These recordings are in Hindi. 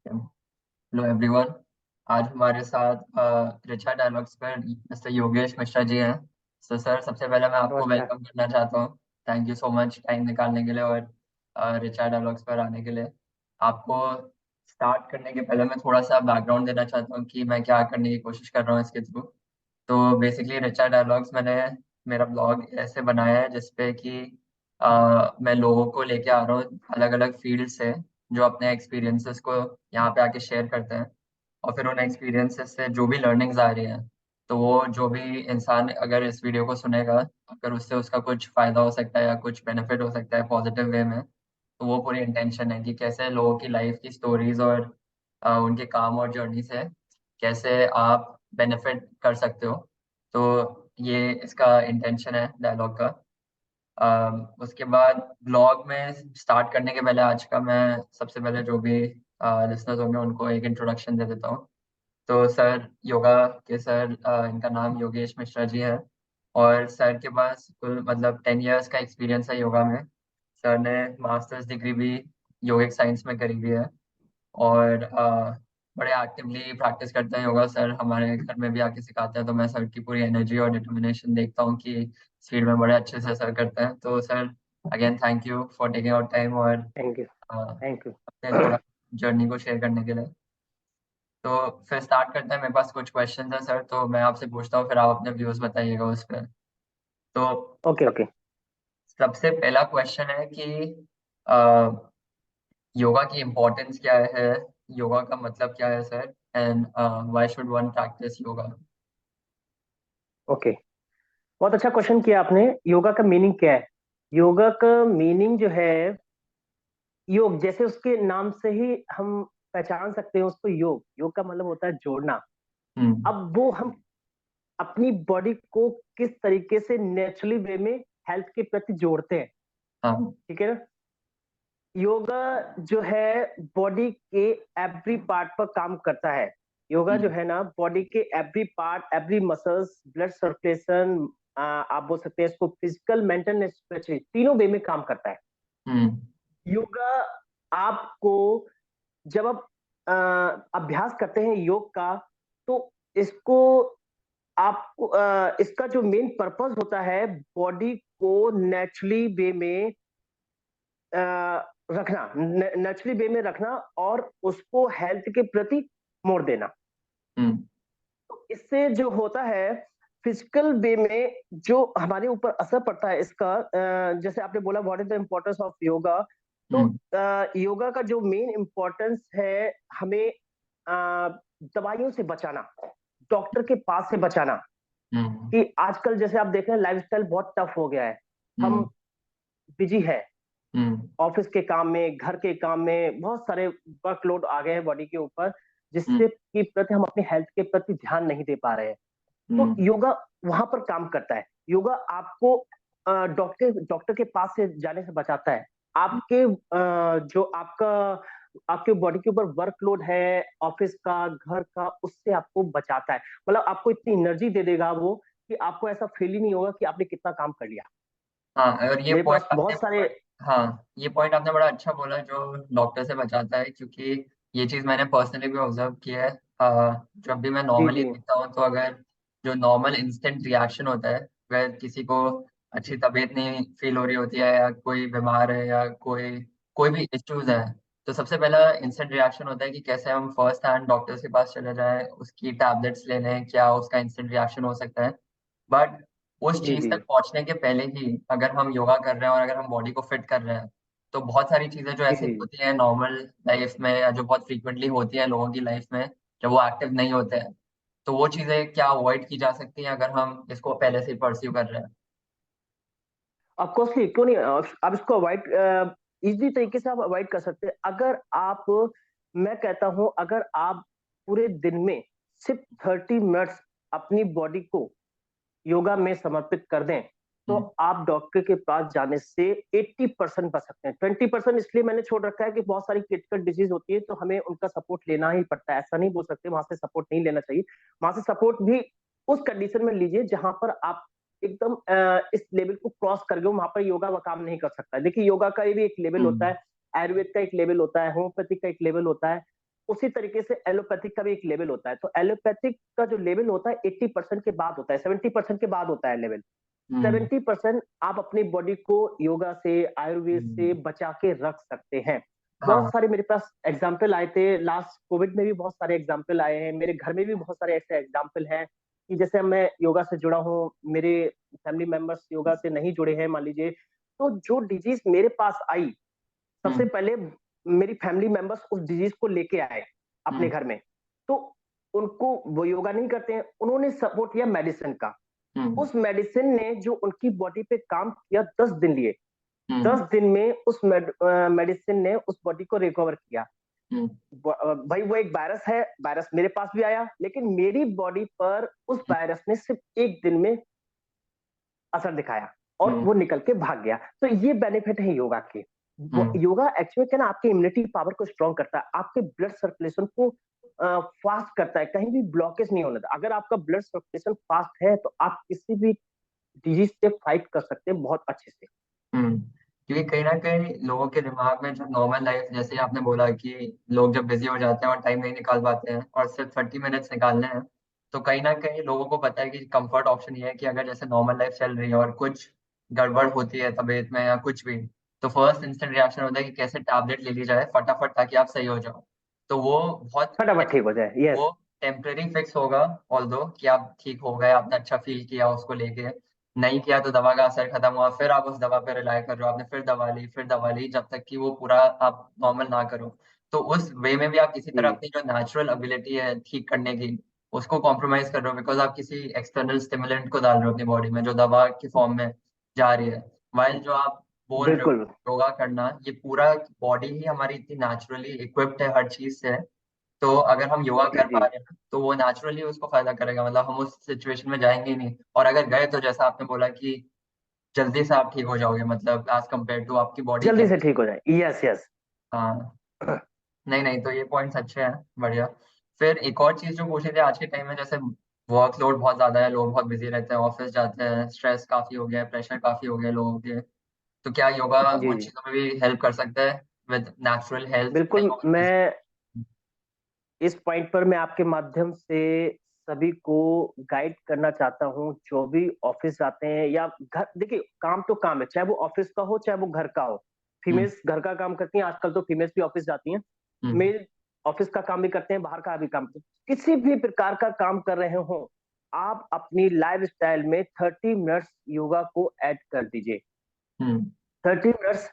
Hello everyone. आज हमारे साथ रिचा डायलॉग्स पर मिस्टर योगेश मिश्रा जी हैं। तो सर, सबसे पहले मैं आपको नमस्कार। वेलकम करना चाहता हूँ। Thank you so much time निकालने के लिए और रिचा डायलॉग्स पर आने के लिए। आपको स्टार्ट करने के पहले मैं थोड़ा सा बैकग्राउंड देना चाहता हूँ कि मैं क्या करने की कोशिश कर रहा हूँ इसके थ्रू। तो बेसिकली रिचा डायलॉग्स मैंने मेरा ब्लॉग ऐसे बनाया है जिसपे कि मैं लोगों को लेके आ रहा हूँ अलग अलग फील्ड से, जो अपने एक्सपीरियंसेस को यहाँ पे आके शेयर करते हैं। और फिर उन एक्सपीरियंसेस से जो भी लर्निंग्स आ रही हैं, तो वो जो भी इंसान अगर इस वीडियो को सुनेगा, अगर उससे उसका कुछ फायदा हो सकता है या कुछ बेनिफिट हो सकता है पॉजिटिव वे में, तो वो पूरी इंटेंशन है कि कैसे लोगों की लाइफ की स्टोरीज और उनके काम और जर्नी से कैसे आप बेनिफिट कर सकते हो। तो ये इसका इंटेंशन है डायलॉग का। उसके बाद ब्लॉग में स्टार्ट करने के पहले आज का मैं सबसे पहले जो भी लिसनर्स होंगे उनको एक इंट्रोडक्शन दे देता हूँ। तो सर योगा के सर, इनका नाम योगेश मिश्रा जी है। और सर के पास कुल मतलब 10 इयर्स का एक्सपीरियंस है योगा में। सर ने मास्टर्स डिग्री भी योगिक साइंस में करी हुई है। और बड़े एक्टिवली प्रैक्टिस करते हैं योगा। सर हमारे घर में भी आके सिखाते हैं, तो मैं सर की पूरी एनर्जी और डिटर्मिनेशन देखता हूँ कि इस फील्ड में बड़े अच्छे से सर करते हैं। तो sir, again thank you for taking out time और थैंक यू। Thank you. अपने थोड़ा जर्नी को शेयर करने के लिए। तो फिर स्टार्ट करते हैं। मेरे पास कुछ क्वेश्चन है सर, तो मैं आपसे पूछता हूँ, फिर आप अपने व्यूज बताइएगा उस पर। तो ओके, ओके। सबसे पहला क्वेश्चन है कि अ, योगा की इम्पोर्टेंस क्या है, योगा का मतलब क्या है sir, and why should one practice yoga. Okay, बहुत अच्छा क्वेश्चन किया आपने। योगा का मीनिंग क्या है? योगा का मीनिंग जो है, योग जैसे उसके नाम से ही हम पहचान सकते हैं उसको। योग योग का मतलब होता है जोड़ना। हम्म। अब वो हम अपनी बॉडी को किस तरीके से नेचुरली वे में हेल्थ के प्रति जोड़ते हैं। हाँ। ठीक है ना? योगा जो है बॉडी के एवरी पार्ट पर काम करता है। योगा जो हम्म। है ना, बॉडी के every part, every muscles, blood circulation, आप बोल सकते हैं इसको फिजिकल, मेंटल, स्पिरिचुअल, तीनों वे में काम करता है। हम्म। योगा आपको, जब आप अभ्यास करते हैं योग का, तो इसको आपको इसका जो मेन पर्पस होता है, बॉडी को नेचुरली वे में रखना, नेचुरली वे में रखना, और उसको हेल्थ के प्रति मोड़ देना। हम्म। तो इससे जो होता है फिजिकल वे में जो हमारे ऊपर असर पड़ता है इसका, जैसे आपने बोला what is the importance of yoga. तो हम्म। योगा का जो मेन इम्पोर्टेंस है, हमें दवाइयों से बचाना, डॉक्टर के पास से बचाना। हम्म। कि आजकल जैसे आप देख रहे हैं लाइफस्टाइल बहुत टफ हो गया है। हम हम्म। बिजी है, हम्म। ऑफिस के काम में, घर के काम में, बहुत सारे वर्कलोड आ गए हैं बॉडी के ऊपर, हम्म। जिससे कि प्रति हम अपनी हेल्थ के प्रति ध्यान नहीं दे पा रहे हैं। तो हम्म। योगा वहां पर काम करता है। योगा आपको डॉक्टर डॉक्टर के पास से जाने से बचाता है। आपके जो आपके बॉडी के ऊपर वर्कलोड है, ऑफिस का, घर का, उससे आपको बचाता है। मतलब आपको इतनी एनर्जी दे देगा वो, कि आपको ऐसा फील ही नहीं होगा कि आपने कितना काम कर लिया। हाँ, और ये मेरे पॉइंट पास आपने बहुत सारे। हाँ, ये पॉइंट आपने बड़ा अच्छा बोला, जो डॉक्टर से बचाता है, क्योंकि ये चीज़ मैंने पर्सनली भी ऑब्जर्व की है। जब भी मैं जी, नॉर्मली जी, देखता हूँ, तो अगर जो नॉर्मल इंस्टेंट रिएक्शन होता है, अगर किसी को अच्छी तबीयत नहीं फील हो रही होती है या कोई बीमार है या कोई कोई भी इश्यूज है, तो सबसे पहला इंस्टेंट रिएक्शन होता है कि कैसे हम फर्स्ट हैंड डॉक्टर्स के पास चले जाएं, उसकी टैबलेट्स ले लें, क्या उसका इंस्टेंट रिएक्शन हो सकता है। बट उस जी, चीज जी, तक पहुंचने के पहले ही अगर हम योगा कर रहे हैं और अगर हम बॉडी को फिट कर रहे हैं, तो बहुत सारी चीजें जो जी, ऐसी जी। होती हैं नॉर्मल लाइफ में या जो बहुत फ्रीक्वेंटली होती हैं लोगों की लाइफ में, जब वो एक्टिव नहीं होते हैं, तो वो चीजें क्या अवॉइड की जा सकती हैं अगर हम इसको पहले से ही परस्यू कर रहे हैं। ऑफकोर्सली, क्यों नहीं? आप इसको अवॉइड इजी तरीके से आप अवॉइड कर सकते हैं। अगर आप, मैं कहता हूं, अगर आप पूरे दिन में सिर्फ 30 मिनट्स अपनी बॉडी को योगा में समर्पित कर दें, तो हम्म। आप डॉक्टर के पास जाने से 80% बच सकते हैं। 20% इसलिए मैंने छोड़ रखा है कि बहुत सारी क्रिटिकल डिजीज होती है, तो हमें उनका सपोर्ट लेना ही पड़ता है। ऐसा नहीं बोल सकते वहां से सपोर्ट नहीं लेना चाहिए। वहां से सपोर्ट भी उस कंडीशन में लीजिए जहां पर आप एकदम इस लेवल को क्रॉस कर गए, वहां पर योगा वो काम नहीं कर सकता है। देखिए, योगा का ये भी एक लेवल होता हम्म। है, आयुर्वेद का एक लेवल होता है, होम्योपैथी का एक लेवल होता है। उसी तरीके से एलोपैथिक का भी एक लेवल होता है। तो एलोपैथिक का जो लेवल होता है 80% के बाद होता है, 70% के बाद होता है लेवल। हम्म 70% आप अपनी बॉडी को योगा से, आयुर्वेद से हम्म, बचा के रख सकते हैं। बहुत हाँ। सारे मेरे पास एग्जाम्पल आए थे, लास्ट कोविड में भी बहुत सारे एग्जाम्पल आए हैं, मेरे घर में भी बहुत सारे ऐसे एग्जाम्पल हैं कि जैसे मैं योगा से जुड़ा हूँ, मेरे फैमिली मेंबर्स योगा से नहीं जुड़े हैं मान लीजिए, तो जो डिजीज मेरे पास आई, सबसे हम्म पहले मेरी फैमिली मेंबर्स उस डिजीज को लेके आए अपने हम्म घर में। तो उनको, वो योगा नहीं करते हैं, उन्होंने सपोर्ट किया मेडिसिन का। हम्म उस मेडिसिन ने जो उनकी बॉडी पे काम किया 10 दिन लिए, हम्म 10 दिन में उस मेडिसिन ने उस बॉडी को रिकवर किया। हम्म भाई वो एक वायरस है, वायरस मेरे पास भी आया, लेकिन मेरी बॉडी पर उस वायरस ने सिर्फ एक दिन में असर दिखाया और हम्म वो निकल के भाग गया। तो ये बेनिफिट है योगा के। हम्म योगा एक्चुअली क्या ना, आपके इम्यूनिटी पावर को स्ट्रॉन्ग करता है, आपके ब्लड सर्कुलेशन को फास्ट करता है, कहीं भी ब्लॉकेज नहीं होने देता। अगर आपका ब्लड सर्कुलेशन फास्ट है तो आप किसी भी डिजीज से फाइट कर सकते हैं बहुत अच्छे से। हम्म क्योंकि कहीं ना कहीं लोगों के दिमाग में जो नॉर्मल लाइफ, जैसे आपने बोला कि लोग जब बिजी हो जाते हैं और टाइम नहीं निकाल पाते हैं और सिर्फ 30 मिनट्स निकालने हैं, तो कहीं ना कहीं लोगों को पता है कि कंफर्ट ऑप्शन ये है कि अगर जैसे नॉर्मल लाइफ चल रही है और कुछ गड़बड़ होती है तबीयत में या कुछ भी, तो फर्स्ट इंस्टेंट रिएक्शन होता है कि कैसे टैबलेट ले ली जाए फटाफट ताकि आप सही हो जाओ। तो वो बहुत फटाफट ठीक हो जाए, वो यस। टेम्परेरी फिक्स होगा, ऑल्दो कि आप ठीक हो गए, आपने अच्छा फील किया उसको लेके, नहीं किया तो दवा का असर खत्म हुआ, फिर आप उस दवा पे रिलाय कर रहे हो, आपने फिर दवा ली जब तक कि वो पूरा आप नॉर्मल ना करो। तो उस वे में भी आप किसी तरह जी अपनी जो नेचुरल एबिलिटी है ठीक करने की, उसको कॉम्प्रोमाइज कर रहे हो, बिकॉज आप किसी एक्सटर्नल स्टिमुलेंट को डाल रहे हो अपनी बॉडी में जो दवा की फॉर्म में जा रही है। वाइल जो आप बोल रहे हो बिल्कुल। योगा करना, ये पूरा बॉडी ही हमारी इतनी नेचुरली इक्विप्ड है हर चीज से। तो अगर हम योगा जी कर जी पा रहे हैं तो वो नेचुरली उसको फायदा करेगा, मतलब हम उस सिचुएशन में जाएंगे ही नहीं, और अगर गए तो जैसा आपने बोला कि जल्दी से आप ठीक हो जाओगे, मतलब एज कम्पेयर टू आपकी बॉडी जल्दी से कैसे। ठीक हो जाए, यस यस। हाँ। नहीं नहीं, तो ये पॉइंट्स अच्छे हैं, बढ़िया। फिर एक और चीज जो पूछी थी, आज के टाइम में जैसे वर्कलोड बहुत ज्यादा है, लोग बहुत बिजी रहते हैं, ऑफिस जाते हैं, स्ट्रेस काफी हो गया है, प्रेशर काफी हो गया है लोगों के, तो क्या योगा जी उन जी चीजों में भी हेल्प कर सकता है विद नेचुरल हेल्थ बिल्कुल। टेक्नोलॉजीज। मैं इस पॉइंट पर मैं आपके माध्यम से सभी को गाइड करना चाहता हूँ, जो भी ऑफिस जाते हैं या घर, देखिए काम तो काम है, चाहे वो ऑफिस का हो चाहे वो घर का हो। हम्म फीमेल्स घर का काम करती हैं, आजकल तो फीमेल्स भी ऑफिस जाती हैं। हम्म मेल ऑफिस का काम भी करते हैं, बाहर का भी काम करते हैं। किसी भी प्रकार का काम कर रहे हो, आप अपनी लाइफ स्टाइल में 30 मिनट्स योगा को ऐड कर दीजिए। हम्म 30 मिनट्स,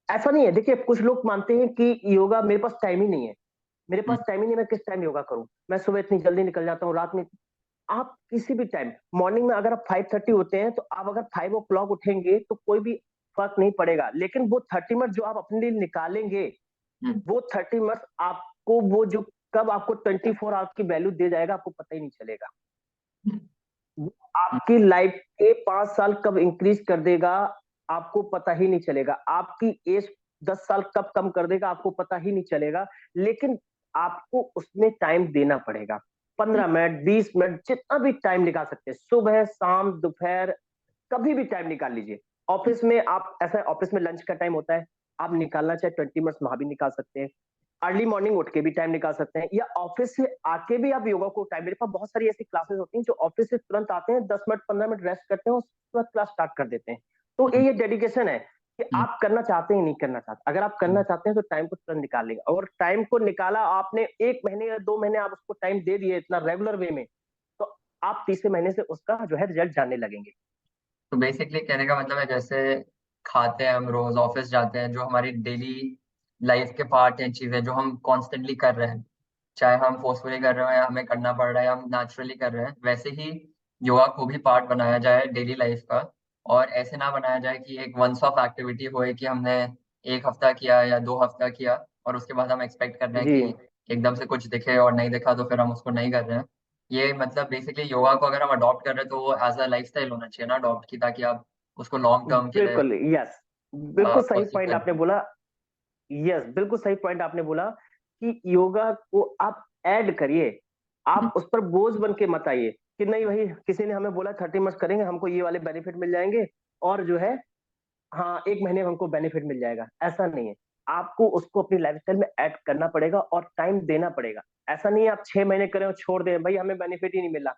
ऐसा नहीं है, देखिए कुछ लोग मानते हैं कि योगा, मेरे पास टाइम ही नहीं है, मेरे पास हम्म टाइम ही नहीं, मैं किस टाइम योगा करूं, मैं सुबह इतनी जल्दी निकल जाता हूँ, रात में। आप किसी भी टाइम, मॉर्निंग में अगर आप 5:30 होते हैं, तो आप अगर 5 o'clock उठेंगे तो कोई भी फर्क नहीं पड़ेगा, लेकिन वो 30 मिनट जो आप अपने लिए निकालेंगे, हम्म वो 30 मिनट आपको, वो जो कब आपको 24 आवर्स की वैल्यू दे जाएगा, आपको पता ही नहीं चलेगा। हम्म वो आपकी लाइफ के 5 साल कब इंक्रीज कर देगा, आपको पता ही नहीं चलेगा। आपकी एज 10 साल कब कम कर देगा, आपको पता ही नहीं चलेगा। लेकिन आपको उसमें टाइम देना पड़ेगा, 15 मिनट, 20 मिनट, जितना भी टाइम निकाल सकते हैं, सुबह शाम दोपहर, कभी भी टाइम निकाल लीजिए। ऑफिस में आप, ऐसा ऑफिस में लंच का टाइम होता है, आप निकालना चाहे 20 मिनट्स वहां भी निकाल सकते हैं। अर्ली मॉर्निंग उठ के भी टाइम निकाल सकते हैं, या ऑफिस से आके भी आप योगा को टाइम, मेरे पास बहुत सारी ऐसी क्लासेस होती हैं, जो ऑफिस से तुरंत आते हैं, 10 मिनट 15 मिनट रेस्ट करते हैं, उसके बाद क्लास स्टार्ट कर देते हैं। तो ये डेडिकेशन है कि हम्म आप करना चाहते हैं नहीं करना चाहते। अगर आप करना चाहते हैं तो टाइम को तुरंत निकाल लेंगे, और टाइम को निकाला आपने, 1 महीने या 2 महीने आप उसको टाइम दे दिए इतना रेगुलर वे में, तो आप तीसरे महीने से उसका जो है रिजल्ट जानने लगेंगे। तो बेसिकली कहने का मतलब है, जैसे खाते हैं हम, रोज ऑफिस जाते हैं, जो हमारी डेली लाइफ के पार्ट हैं, चीजें जो हम कॉन्स्टेंटली कर रहे हैं, चाहे हम फोर्सफुली कर रहे हो या हमें करना पड़ रहा है या हम नेचुरली कर रहे हैं, वैसे ही योगा को भी पार्ट बनाया जाए डेली लाइफ का। और ऐसे ना बनाया जाए कि एक वंस ऑफ एक्टिविटी होए कि हमने एक हफ्ता किया या 2 हफ्ता किया और उसके बाद हम एक्सपेक्ट कर रहे हैं जी कि एकदम से कुछ दिखे, और नहीं दिखा तो फिर हम उसको नहीं कर रहे हैं। ये मतलब बेसिकली योगा को अगर हम अडॉप्ट कर रहे हैं तो वो एज अ लाइफस्टाइल होना चाहिए ना अडॉप्ट की, ताकि आप उसको लॉन्ग टर्म के लिए बिल्कुल, यस, बिल्कुल सही परस्यू पॉइंट कर आपने पाए। बोला। यस, बिल्कुल सही पॉइंट आपने बोला कि योगा को आप ऐड करिए, हम्म आप उस पर बोझ बन के मत आइए कि नहीं भाई किसी ने हमें बोला 30 मिनट करेंगे, हमको ये वाले बेनिफिट मिल जाएंगे, और जो है हाँ 1 महीने में हमको बेनिफिट मिल जाएगा, ऐसा नहीं है। आपको उसको अपनी लाइफस्टाइल में ऐड करना पड़ेगा और टाइम देना पड़ेगा। ऐसा नहीं है आप 6 महीने करें और छोड़ दें, भाई हमें बेनिफिट ही नहीं मिला।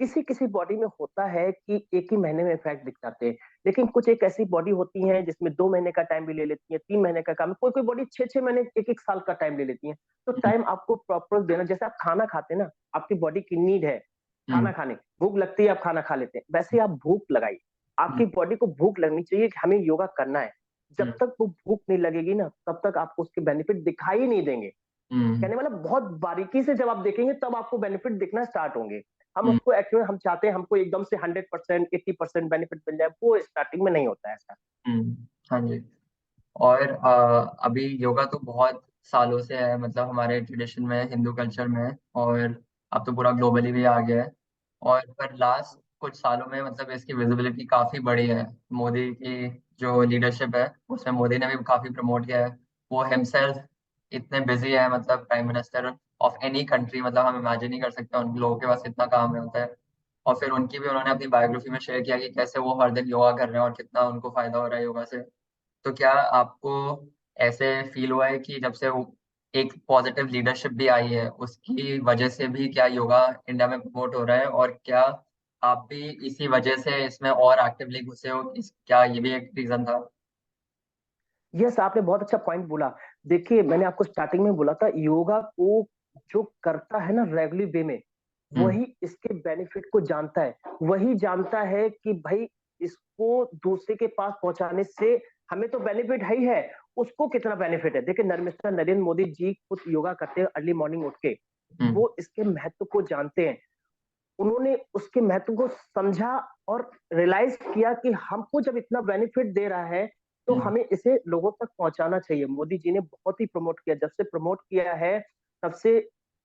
किसी किसी बॉडी में होता है कि एक ही महीने में इफेक्ट दिख जाते हैं, लेकिन कुछ एक ऐसी बॉडी होती है जिसमें 2 महीने का टाइम भी ले लेती है, 3 महीने का काम, कोई कोई बॉडी 6 6 महीने, 1 1 साल का टाइम ले लेती है। तो हम्म, टाइम आपको प्रॉपर देना, जैसे आप खाना खाते हैं ना, आपकी बॉडी की नीड है हम्म, खाना खाने, भूख लगती है आप खाना खा लेते हैं, वैसे ही आप भूख लगाइए। हम्म, आपकी बॉडी को भूख लगनी चाहिए कि हमें योगा करना है। जब हम्म, तक वो भूख नहीं लगेगी ना, तब तक आपको उसके बेनिफिट दिखाई नहीं देंगे। हम्म, कहने वाला बहुत बारीकी से जब आप देखेंगे तब आपको बेनिफिट दिखना स्टार्ट होंगे। हम हम्म, उसको एक्चुअली हम चाहते हैं हमको एकदम से 100% 80% बेनिफिट मिल जाए, वो स्टार्टिंग में नहीं होता है ऐसा। हाँ जी। और अभी योगा तो बहुत सालों से है, मतलब हमारे ट्रेडिशन में, हिंदू कल्चर में, और अब तो पूरा ग्लोबली भी आ गया है। और पर लास्ट कुछ सालों में मतलब इसकी विजिबिलिटी काफ़ी बढ़ी है। मोदी की जो लीडरशिप है उसमें मोदी ने भी काफ़ी प्रमोट किया है। वो हिमसेल्फ इतने बिजी है, मतलब prime minister of any country, मतलब हम इमेजिन नहीं कर सकते उन लोगों के पास इतना काम है होता है। और फिर उनकी भी उन्होंने अपनी बायोग्राफी में शेयर किया कि कैसे वो हर दिन योगा कर रहे हैं और कितना उनको फायदा हो रहा है योगा से। तो क्या आपको ऐसे फील हुआ है कि जब से वो एक पॉजिटिव लीडरशिप भी आई है उसकी वजह से भी क्या योगा इंडिया में प्रमोट हो रहा है, और क्या आप भी इसी वजह से इसमें और एक्टिवली घुसे हो, क्या ये भी एक रीजन था? यस, आपने बहुत अच्छा पॉइंट बोला। देखिए, मैंने आपको स्टार्टिंग में बोला था, योगा को जो करता है ना रेगुलर वे में, हम्म, वही इसके बेनिफिट को जानता है। वही जानता है कि भाई इसको दूसरे के पास पहुंचाने से हमें तो बेनिफिट है ही है, उसको कितना बेनिफिट है। देखिए, मिस्टर नरेंद्र मोदी जी खुद योगा करते हैं अर्ली मॉर्निंग उठ के, हम्म, वो इसके महत्व को जानते हैं। उन्होंने उसके महत्व को समझा और रियलाइज किया कि हमको जब इतना बेनिफिट दे रहा है तो हम्म, हमें इसे लोगों तक पहुंचाना चाहिए। मोदी जी ने बहुत ही प्रमोट किया, जब से प्रमोट किया है तब से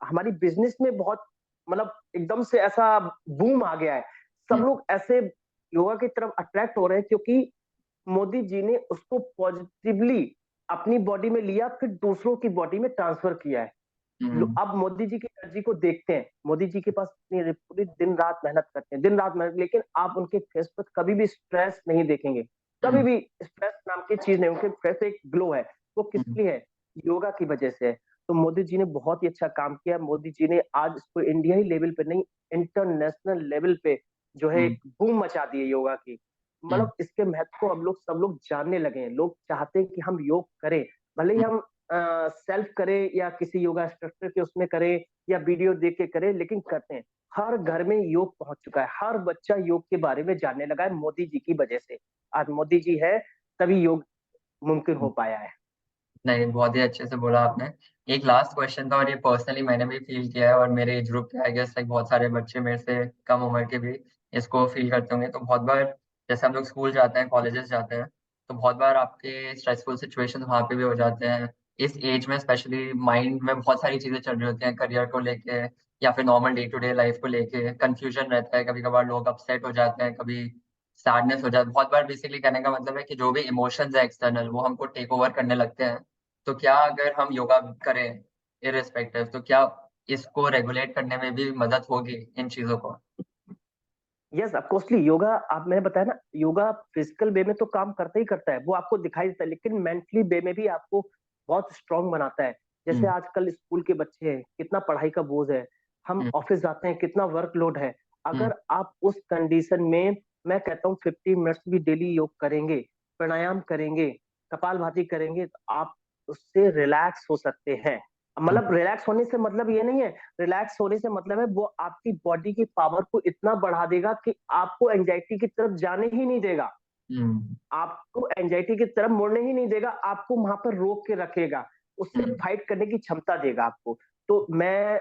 हमारी बिजनेस में बहुत, मतलब एकदम से ऐसा बूम आ गया है। सब हम्म, लोग ऐसे योगा की तरफ अट्रैक्ट हो रहे हैं क्योंकि मोदी जी ने उसको पॉजिटिवली अपनी बॉडी में लिया, फिर दूसरों की बॉडी में ट्रांसफर किया है। हम्म, अब मोदी जी की एनर्जी को देखते हैं, मोदी जी के पास इतनी पूरी दिन रात मेहनत करते हैं, दिन रात मेहनत, लेकिन आप उनके फेस पर कभी भी स्ट्रेस नहीं देखेंगे। कभी हम्म, भी स्ट्रेस नाम की चीज नहीं, उनके फेस एक ग्लो है। वो किस हम्म, लिए है? योगा की वजह से है। तो मोदी जी ने बहुत ही अच्छा काम किया। मोदी जी ने आज इसको इंडिया ही लेवल पे नहीं, इंटरनेशनल लेवल पे जो है हम्म, एक बूम मचा दी है योगा की। हम्म, मतलब इसके महत्व को अब लोग, सब लोग जानने लगे हैं। लोग चाहते हैं कि हम योग करें, भले ही हम सेल्फ करें या किसी योगा इंस्ट्रक्टर के उसमें करें या वीडियो देख के करें, लेकिन करते हैं। हर घर में योग पहुंच चुका है, हर बच्चा योग के बारे में जानने लगा है मोदी जी की वजह से। आज मोदी जी है तभी योग मुमकिन हो हम्म। पाया है। नहीं, बहुत ही अच्छे से बोला आपने। एक लास्ट क्वेश्चन था, और ये पर्सनली मैंने भी फील किया है, और मेरे एज ग्रुप के आई गेस लाइक बहुत सारे बच्चे मेरे से कम उम्र के भी इसको फील करते होंगे। तो बहुत बार जैसे हम लोग स्कूल जाते हैं, कॉलेजेस जाते हैं, तो बहुत बार आपके स्ट्रेसफुल सिचुएशन वहाँ पे भी हो जाते हैं। इस एज में स्पेशली माइंड में बहुत सारी चीजें चल रही होती हैं, करियर को लेके या फिर normal day to day life को लेके कंफ्यूजन रहता है, कभी कभार लोग अपसेट हो जाते हैं, कभी सैडनेस हो जाता है। बहुत बार बेसिकली कहने का मतलब है कि जो भी इमोशंस है एक्सटर्नल, वो हमको टेक ओवर करने लगते हैं। तो क्या अगर हम योगा करें इररिस्पेक्टिव, तो क्या इसको रेगुलेट करने में भी मदद होगी इन चीजों को? यस, ऑफ कोर्सली योगा, आप, मैंने बताया ना, योगा फिजिकल वे में तो काम करता ही करता है, वो आपको दिखाई देता है, लेकिन मेंटली वे में भी आपको बहुत स्ट्रांग बनाता है। जैसे हम्म, आजकल स्कूल के बच्चे हैं, कितना पढ़ाई का बोझ है, हम हम्म, ऑफिस जाते हैं, कितना वर्कलोड है। हम्म, अगर आप उस कंडीशन में, मैं कहता हूँ 50 मिनट्स भी डेली योग करेंगे, प्राणायाम करेंगे, कपालभाति करेंगे, तो आप उससे रिलैक्स हो सकते हैं। हम्म, मतलब रिलैक्स होने से मतलब ये नहीं है, रिलैक्स होने से मतलब है वो आपकी बॉडी की पावर को इतना बढ़ा देगा कि आपको एंजाइटी की तरफ जाने ही नहीं देगा, हम्म, आपको एंजाइटी की तरफ मुड़ने ही नहीं देगा, आपको वहां पर रोक के रखेगा, उससे हम्म, फाइट करने की क्षमता देगा आपको। तो मैं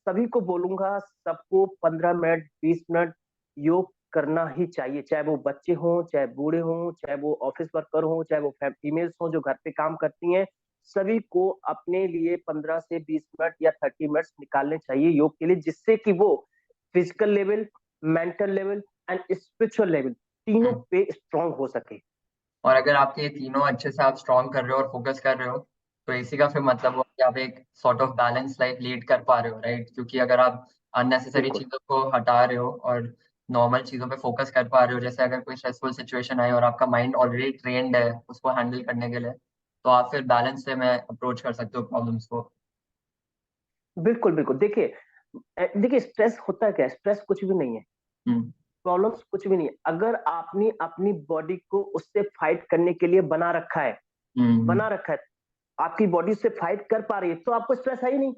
सभी को बोलूंगा, सबको 15 मिनट 20 मिनट योग करना ही चाहिए, चाहे वो बच्चे हों, चाहे बूढ़े हों, चाहे वो ऑफिस वर्कर हों, चाहे वो फीमेल्स हों जो घर पे काम करती हैं। सभी को अपने लिए 15 से 20 मिनट या 30 मिनट निकालने चाहिए योग के लिए, जिससे कि वो physical level, mental level and spiritual level तीनों हम्म। पे स्ट्रांग हो सके। और अगर आपके ये तीनों अच्छे से आप स्ट्रॉन्ग कर रहे हो और फोकस कर रहे हो, तो इसी का फिर मतलब हुआ कि आप एक sort of balance life lead कर पा रहे हो, राइट? क्योंकि अगर आप अननेसेसरी बिल्कुल। चीजों को हटा रहे हो और नॉर्मल चीजों पे फोकस कर पा रहे हो, जैसे अगर कोई स्ट्रेसफुल सिचुएशन आए और आपका माइंड ऑलरेडी ट्रेन्ड है उसको हैंडल करने के लिए, तो आप फिर बैलेंस से मैं अप्रोच कर सकते हो प्रॉब्लम्स को। बिल्कुल, बिल्कुल। देखिए देखिए स्ट्रेस होता है क्या? स्ट्रेस कुछ भी नहीं है, हम्म। प्रॉब्लम्स कुछ भी नहीं है। अगर आपने अपनी बॉडी को उससे फाइट करने के लिए हम्म। बना रखा है, आपकी बॉडी उससे फाइट कर पा रही है, तो आपको स्ट्रेस है ही नहीं।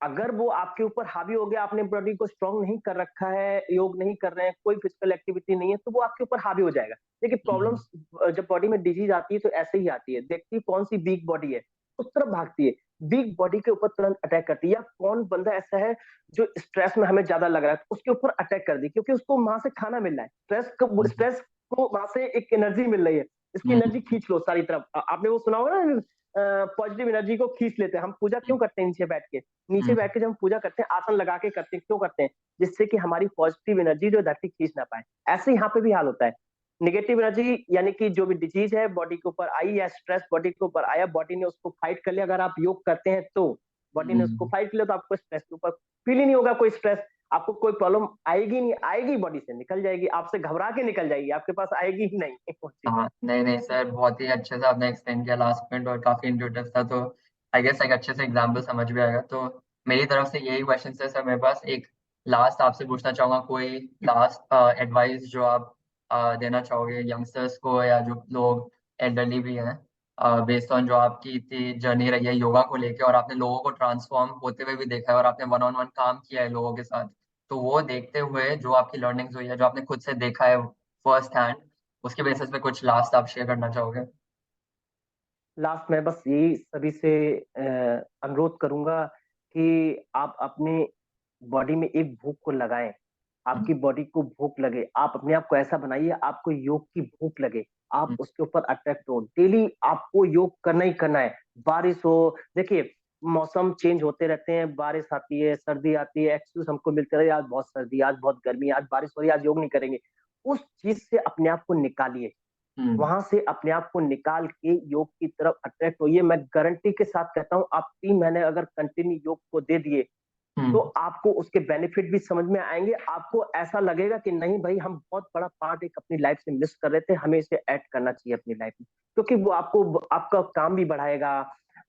अगर वो आपके ऊपर हावी हो गया, आपने बॉडी को स्ट्रांग नहीं कर रखा है, योग नहीं कर रहे हैं, कोई फिजिकल एक्टिविटी नहीं है, तो वो आपके ऊपर हावी हो जाएगा। देखिए हम्म। प्रॉब्लम्स जब बॉडी में डिजीज आती है तो ऐसे ही आती है, देखती है कौन सी वीक बॉडी है, उस तरफ भागती है, वीक बॉडी के ऊपर तुरंत अटैक करती है। या कौन बंदा ऐसा है जो स्ट्रेस में हमें ज्यादा लग रहा है, तो उसके ऊपर अटैक कर दी, क्योंकि उसको वहां से खाना मिल रहा है, स्ट्रेस को वहां से एक एनर्जी मिल रही है, इसकी हम्म। एनर्जी खींच लो सारी तरफ। आपने वो सुना होगा ना, पॉजिटिव एनर्जी को खींच लेते हैं। हम पूजा क्यों करते हैं नीचे बैठ के? नीचे हम्म। बैठ के जब हम पूजा करते हैं, आसन लगा के करते हैं, क्यों करते हैं? जिससे कि हमारी पॉजिटिव एनर्जी जो धरती खींच ना पाए। ऐसे यहाँ पे भी हाल होता है। नेगेटिव एनर्जी यानी कि जो भी डिजीज है बॉडी के ऊपर आई, या स्ट्रेस बॉडी के ऊपर आया, बॉडी ने उसको फाइट कर लिया। अगर आप योग करते हैं तो बॉडी ने उसको हम्म। फाइट कर लिया, तो आपको स्ट्रेस के ऊपर फील ही नहीं होगा। कोई स्ट्रेस, आपको कोई प्रॉब्लम आएगी नहीं, आएगी बॉडी से निकल जाएगी, आपसे घबरा के निकल जाएगी, आपके पास आएगी ही नहीं वो चीज। हाँ, नहीं नहीं सर, बहुत ही अच्छे से आपने एक्सप्लेन किया लास्ट पॉइंट, और काफी इंट्यूटिव था, तो आई गेस एक अच्छे से एग्जाम्पल समझ भी आएगा। तो मेरी तरफ से यही क्वेश्चन है सर मेरे पास। एक लास्ट आपसे पूछना चाहूंगा, कोई लास्ट एडवाइस जो आप देना चाहोगे यंगस्टर्स को, या जो लोग एल्डरली भी हैं, बेस्ड ऑन जो आपकी इतनी जर्नी रही है योगा को लेके, और आपने लोगों को ट्रांसफॉर्म होते हुए भी देखा है, और आपने वन ऑन वन काम किया है लोगों के साथ, तो वो देखते हुए जो आपकी लर्निंग्स हुई है, जो आपने खुद से देखा है फर्स्ट हैंड, उसके बेसिस पे कुछ लास्ट आप शेयर करना चाहोगे? लास्ट में बस यही सभी से अनुरोध करूंगा कि आप अपने बॉडी में एक भूख को लगाएं। हम्म। आपकी बॉडी को भूख लगे, आप अपने आप को ऐसा बनाइए आपको योग की भूख लगे, आप हम्म। उसके ऊपर अट्रैक्ट हो। डेली आपको योग करना ही करना है। बारिश हो, देखिए मौसम चेंज होते रहते हैं, बारिश आती है, सर्दी आती है, एक्सक्यूज हमको मिलते रहे, आज बहुत सर्दी, आज बहुत गर्मी, आज बारिश हो रही है, आज योग नहीं करेंगे। उस चीज से अपने आप को निकालिए, हम्म। वहां से अपने आप को निकाल के योग की तरफ अट्रैक्ट होइए। मैं गारंटी के साथ कहता हूँ, आप 3 महीने अगर कंटिन्यू योग को दे दिए, तो हम्म। आपको उसके बेनिफिट भी समझ में आएंगे। आपको ऐसा लगेगा कि नहीं भाई, हम बहुत बड़ा पार्ट एक अपनी लाइफ से मिस कर रहे थे, हमें इसे ऐड करना चाहिए अपनी लाइफ में। क्योंकि वो आपको आपका काम भी बढ़ाएगा,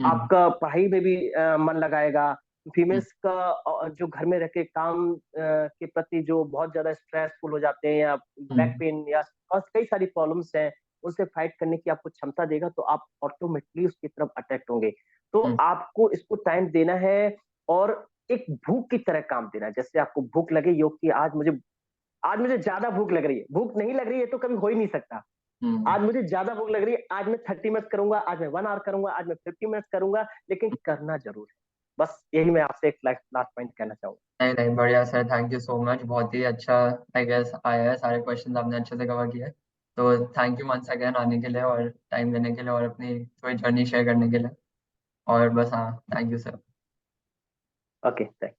हम्म। आपका पढ़ाई में भी मन लगाएगा। हम्म। फीमेल्स का जो घर में रह के काम के प्रति जो बहुत ज्यादा स्ट्रेसफुल हो जाते हैं, या बैक हम्म। पेन, या और कई सारी प्रॉब्लम्स हैं, उनसे फाइट करने की आपको क्षमता देगा, तो आप ऑटोमेटिकली उसकी तरफ अट्रैक्ट होंगे। तो हम्म। आपको इसको टाइम देना है, और एक भूख की तरह काम देना है। जैसे आपको भूख लगे योग की, आज मुझे ज्यादा भूख लग रही है, भूख नहीं लग रही है तो कभी हो ही नहीं सकता। हम्म। आज मुझे ज्यादा भूख लग रही है, आज मैं 30 मिनट करूंगा, आज मैं 1 आवर करूंगा, आज मैं 50 मिनट करूंगा, लेकिन करना जरूर है। बस यही मैं आपसे एक लास्ट पॉइंट कहना चाहूंगा। नहीं नहीं, बढ़िया sir, thank you so much, बहुत ही अच्छा आई गेस आया है, सारे क्वेश्चन आपने अच्छे से कवर किए। तो थैंक यू वंस अगेन आने के लिए, और टाइम देने के लिए, और अपनी थोड़ी जर्नी शेयर करने के लिए। और बस हाँ, thank you sir. Okay, thank